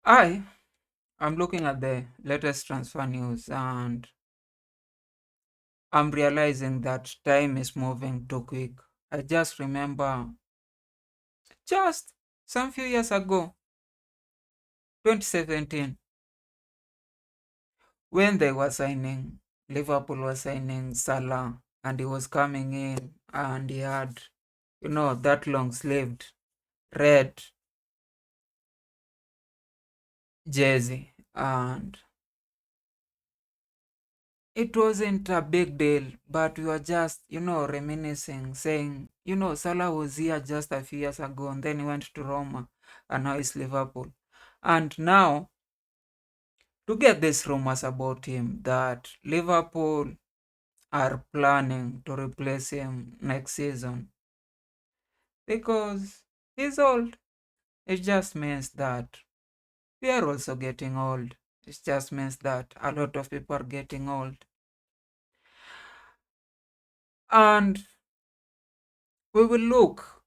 I'm looking at the latest transfer news and I'm realizing that time is moving too quick. I just remember just some few years ago, 2017, when they were signing, Liverpool was signing Salah and he was coming in and he had, that long sleeved red jersey. And it wasn't a big deal, but we were just, reminiscing, saying, Salah was here just a few years ago and then he went to Roma and now it's Liverpool. And now, to get these rumors about him that Liverpool are planning to replace him next season because he's old, it just means that we are also getting old. It just means that a lot of people are getting old. And we will look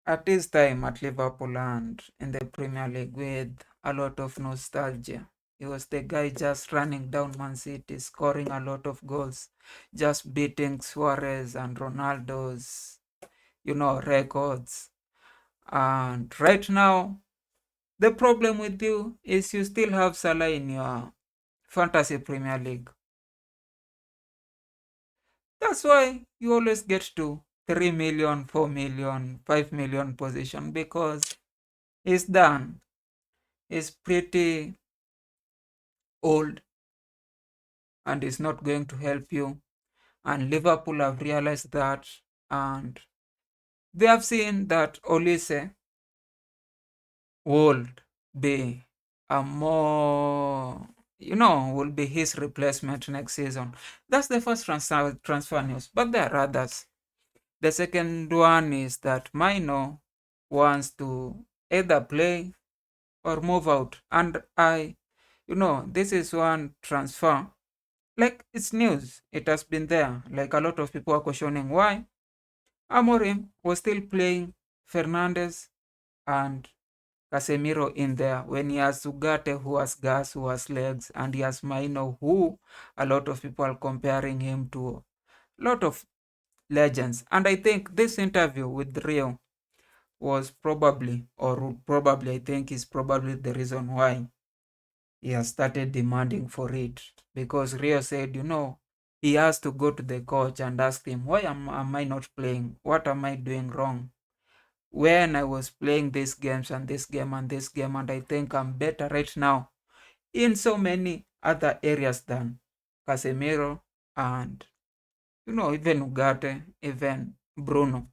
at his time at Liverpool and in the Premier League with a lot of nostalgia. He was the guy just running down Man City, scoring a lot of goals, just beating Suarez and Ronaldo's, records. And right now, the problem with you is you still have Salah in your fantasy Premier League. That's why you always get to 3 million, 4 million, 5 million position because he's done. He's pretty old and is not going to help you. And Liverpool have realized that and they have seen that Olise would be a more, will be his replacement next season. That's the first transfer news, but there are others. The second one is that Mino wants to either play or move out. And this is one transfer. Like, it's news. It has been there. Like, a lot of people are questioning why Amorim was still playing Fernandez and Casemiro in there when he has Ugarte who has gas, who has legs, and he has Maino who a lot of people are comparing him to a lot of legends. And I think this interview with Rio was probably, or would probably, I think is probably the reason why he has started demanding for it. Because Rio said, he has to go to the coach and ask him, why am I not playing? What am I doing wrong? When I was playing these games and this game and this game, and I think I'm better right now in so many other areas than Casemiro and, even Ugarte, even Bruno.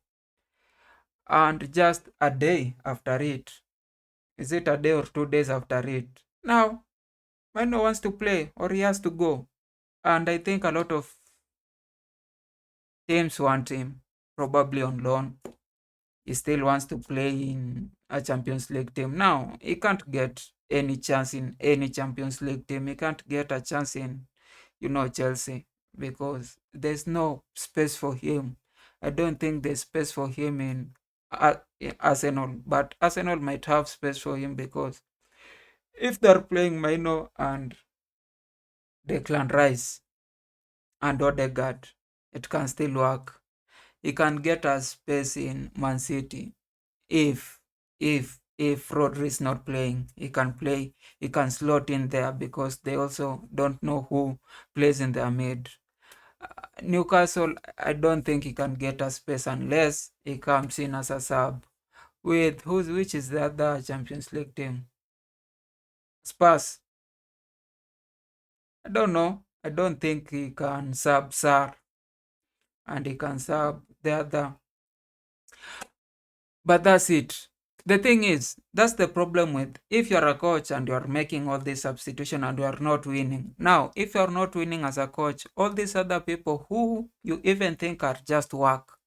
And just a day after it, is it a day or 2 days after it? Now, Mino wants to play or he has to go. And I think a lot of teams want him, probably on loan. He still wants to play in a Champions League team. Now, he can't get any chance in any Champions League team. He can't get a chance in, Chelsea because there's no space for him. I don't think there's space for him in Arsenal, but Arsenal might have space for him because if they're playing Maino and Declan Rice and Odegaard, it can still work. He can get us space in Man City if if Rodri is not playing. He can play. He can slot in there because they also don't know who plays in their mid. Newcastle, I don't think he can get us space unless he comes in as a sub. With which is the other Champions League team? Spurs. I don't know. I don't think he can sub Sar and he can sub the other. But that's it. The thing is, that's the problem with if you're a coach and you're making all this substitution and you're not winning. Now, if you're not winning as a coach, all these other people who you even think are just work,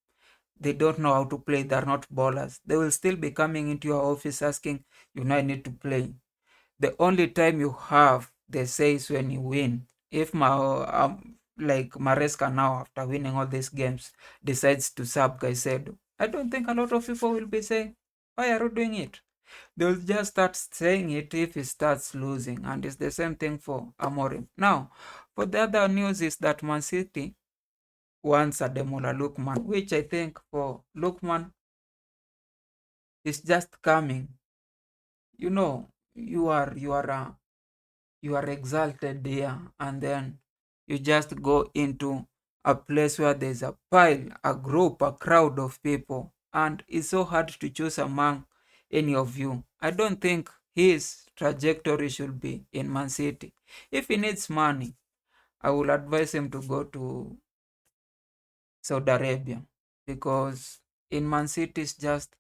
they don't know how to play, they're not ballers. They will still be coming into your office asking, you now need to play. The only time you have, they say, is when you win. If like Maresca now, after winning all these games, decides to sub Caicedo, I don't think a lot of people will be saying, why are you doing it? They'll just start saying it if he starts losing, and it's the same thing for Amorim. Now, for the other news is that Man City wants Ademola Lookman, which I think for Lookman is just coming. You know, you are exalted there, and then you just go into a place where there's a pile, a group, a crowd of people, and it's so hard to choose among any of you. I don't think his trajectory should be in Man City. If he needs money, I will advise him to go to Saudi Arabia, because in Man City it's just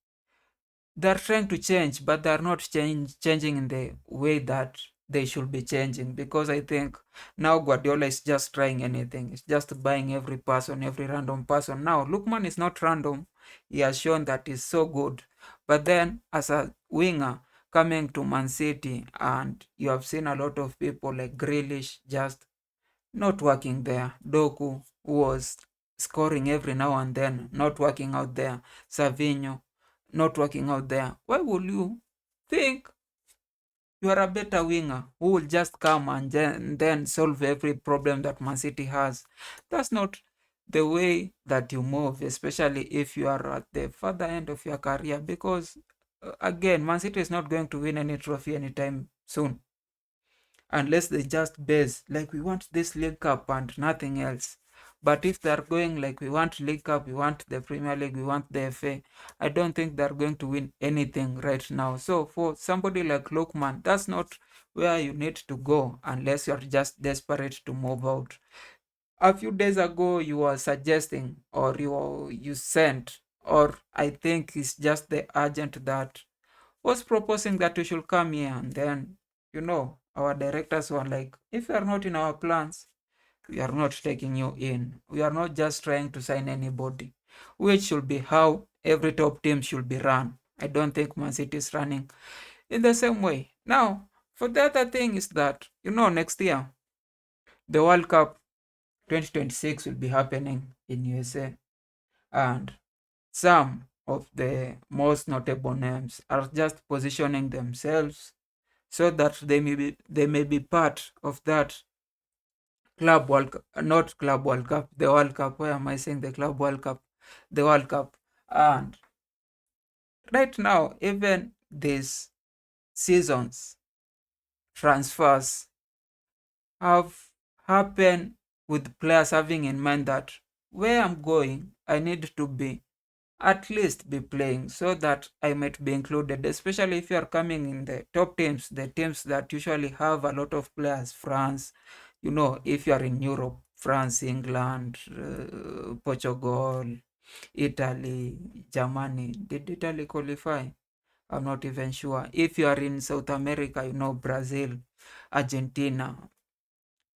they're trying to change, but they're not changing in the way that they should be changing. Because I think now Guardiola is just trying anything. He's just buying every person, every random person. Now Lookman is not random. He has shown that he's so good. But then as a winger coming to Man City, and you have seen a lot of people like Grealish just not working there. Doku was scoring every now and then, not working out there. Savinho not working out there. Why would you think you are a better winger who will just come and then solve every problem that Man City has? That's not the way that you move, especially if you are at the further end of your career, because again, Man City is not going to win any trophy anytime soon unless they just base like we want this League Cup and nothing else. But if they're going like we want League Cup, we want the Premier League, we want the FA, I don't think they're going to win anything right now. So for somebody like Lookman, that's not where you need to go unless you're just desperate to move out. A few days ago, you were suggesting, or you sent, or I think it's just the agent that was proposing that we should come here, and then our directors were like, if you are not in our plans, we are not taking you in. We are not just trying to sign anybody, which should be how every top team should be run. I don't think Man City is running in the same way. Now, for the other thing is that next year the World Cup 2026 will be happening in USA, and some of the most notable names are just positioning themselves so that they may be part of that club world cup, not club world cup, the World Cup. Why am I saying the club World Cup? The World Cup. And right now, even these seasons transfers have happened with players having in mind that where I'm going, I need to be at least be playing so that I might be included, especially if you are coming in the top teams, the teams that usually have a lot of players. France, if you are in Europe, France, England, Portugal, Italy, Germany. Did Italy qualify? I'm not even sure. If you are in South America, Brazil, Argentina,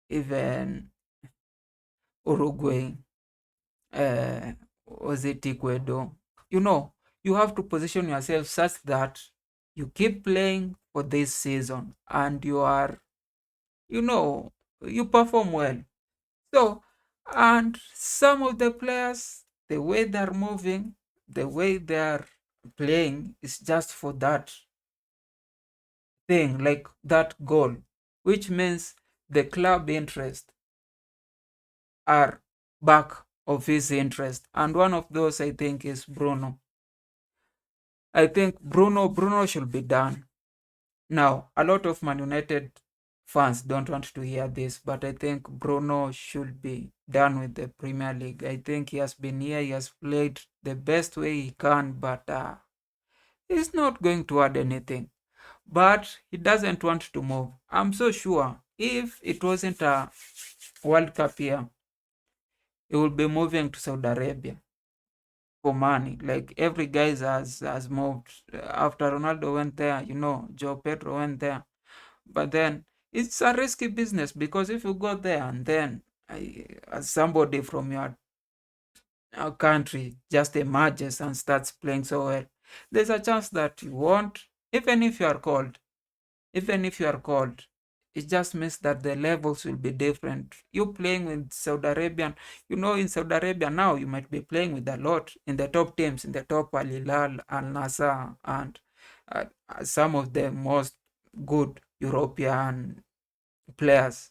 even Uruguay, was it Ecuador? You know, you have to position yourself such that you keep playing for this season and you perform well. So, and some of the players, the way they're moving, the way they're playing is just for that thing, like that goal, which means the club interest are back of his interest. And one of those, I think, is Bruno. I think Bruno should be done. Now, a lot of Man United fans don't want to hear this, but I think Bruno should be done with the Premier League. I think he has been here, he has played the best way he can, but he's not going to add anything. But he doesn't want to move. I'm so sure if it wasn't a World Cup here, he will be moving to Saudi Arabia for money. Like every guy has moved. After Ronaldo went there, Joe Pedro went there. But then it's a risky business, because if you go there and then as somebody from your country just emerges and starts playing so well, there's a chance that you won't, even if you are called. Even if you are called, it just means that the levels will be different. You playing with Saudi Arabian, in Saudi Arabia now, you might be playing with a lot in the top teams, in the top Al Hilal, Al Nassr, and some of the most good European players.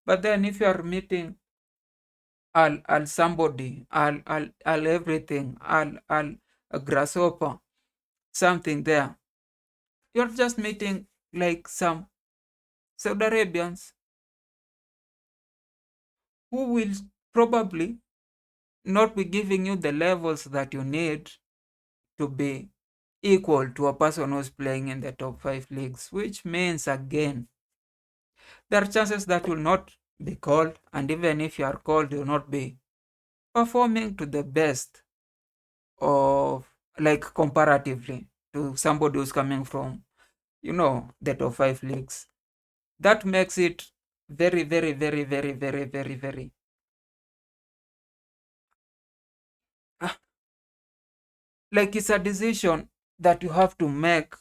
But then if you are meeting Al somebody, Al everything, Al a grasshopper, something there, you're just meeting like some Saudi Arabians who will probably not be giving you the levels that you need to be equal to a person who's playing in the top five leagues, which means again, there are chances that will not be called, and even if you are called, you will not be performing to the best of, like, comparatively to somebody who's coming from, the top five leagues. That makes it very, very, very, very, very, very, very, ah, like, it's a decision that you have to make.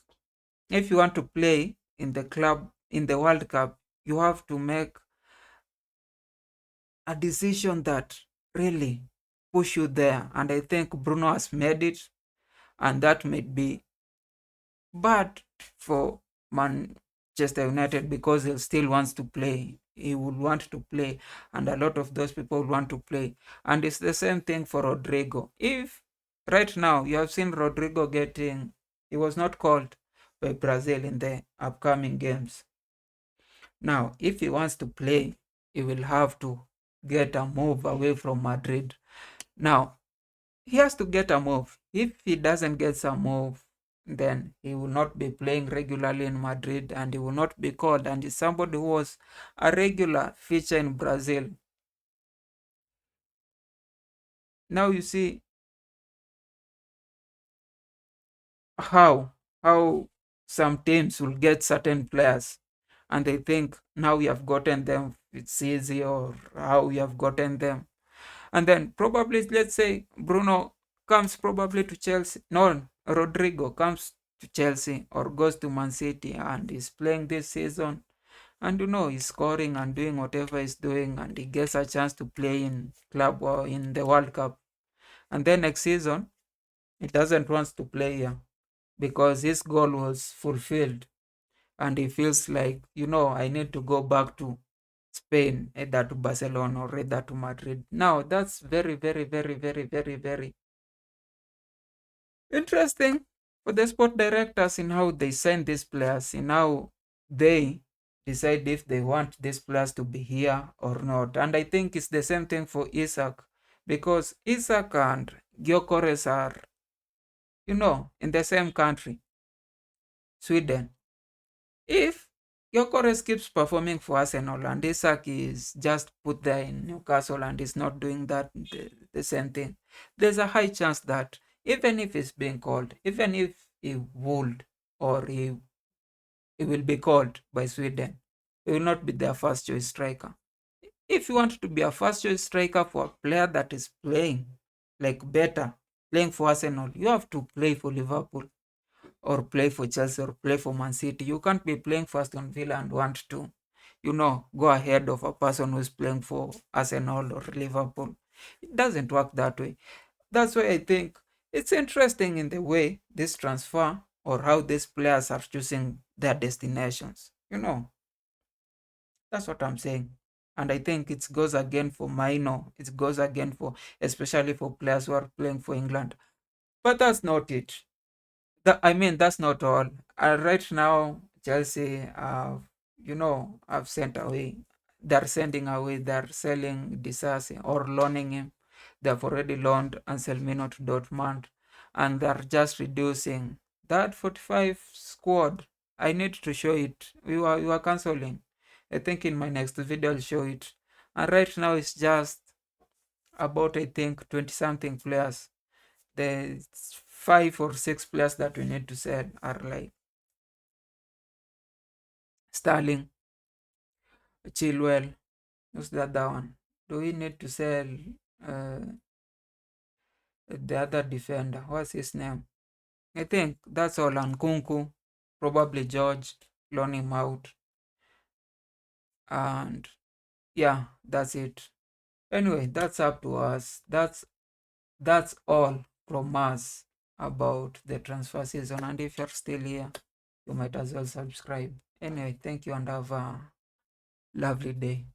If you want to play in the club in the World Cup, you have to make a decision that really push you there. And I think Bruno has made it, and that may be bad for Manchester United because he still wants to play. He would want to play, and a lot of those people want to play. And it's the same thing for Rodrigo. If right now you have seen Rodrigo he was not called by Brazil in the upcoming games. Now, if he wants to play, he will have to get a move away from Madrid. Now, he has to get a move. If he doesn't get some move, then he will not be playing regularly in Madrid and he will not be called. And he's somebody who was a regular feature in Brazil. Now you see how some teams will get certain players and they think now we have gotten them, it's easy, or how we have gotten them. And then probably, let's say Bruno comes probably to Chelsea. No, Rodrigo comes to Chelsea or goes to Man City and is playing this season. And he's scoring and doing whatever he's doing, and he gets a chance to play in club or in the World Cup. And then next season, he doesn't want to play here because his goal was fulfilled. And he feels like, I need to go back to Spain, either to Barcelona or either to Madrid. Now, that's very, very, very, very, very, very interesting for the sport directors in how they sign these players, in how they decide if they want these players to be here or not. And I think it's the same thing for Isak, because Isak and Gyökeres are, in the same country, Sweden. If Gyökeres keeps performing for Arsenal and Isak is just put there in Newcastle and is not doing the same thing, there's a high chance that even if he's being called, even if he would, or he will be called by Sweden, he will not be their first choice striker. If you want to be a first choice striker for a player that is playing like better, playing for Arsenal, you have to play for Liverpool or play for Chelsea or play for Man City. You can't be playing for Aston Villa and want to, go ahead of a person who's playing for Arsenal or Liverpool. It doesn't work that way. That's why I think it's interesting in the way this transfer or how these players are choosing their destinations. That's what I'm saying. And I think it goes again for Maino. It goes again for, especially for players who are playing for England. But that's not it. That's not all. Right now, Chelsea, have sent away. They're sending away. They're selling Disasi or loaning him. They've already loaned Anselmino to Dortmund, and they're just reducing that 45 squad. I need to show it. We were canceling. I think in my next video I'll show it. And right now it's just about, I think, 20 something players. The 5 or 6 players that we need to sell are like Sterling, Chilwell. Who's the other one? Do we need to sell uh, the other defender? What's his name? I think that's all. And Kunku, probably George, loan him out. And yeah, that's it. Anyway, that's up to us. That's all from us. about the transfer season. And if you're still here, you might as well subscribe. Anyway, thank you and have a lovely day.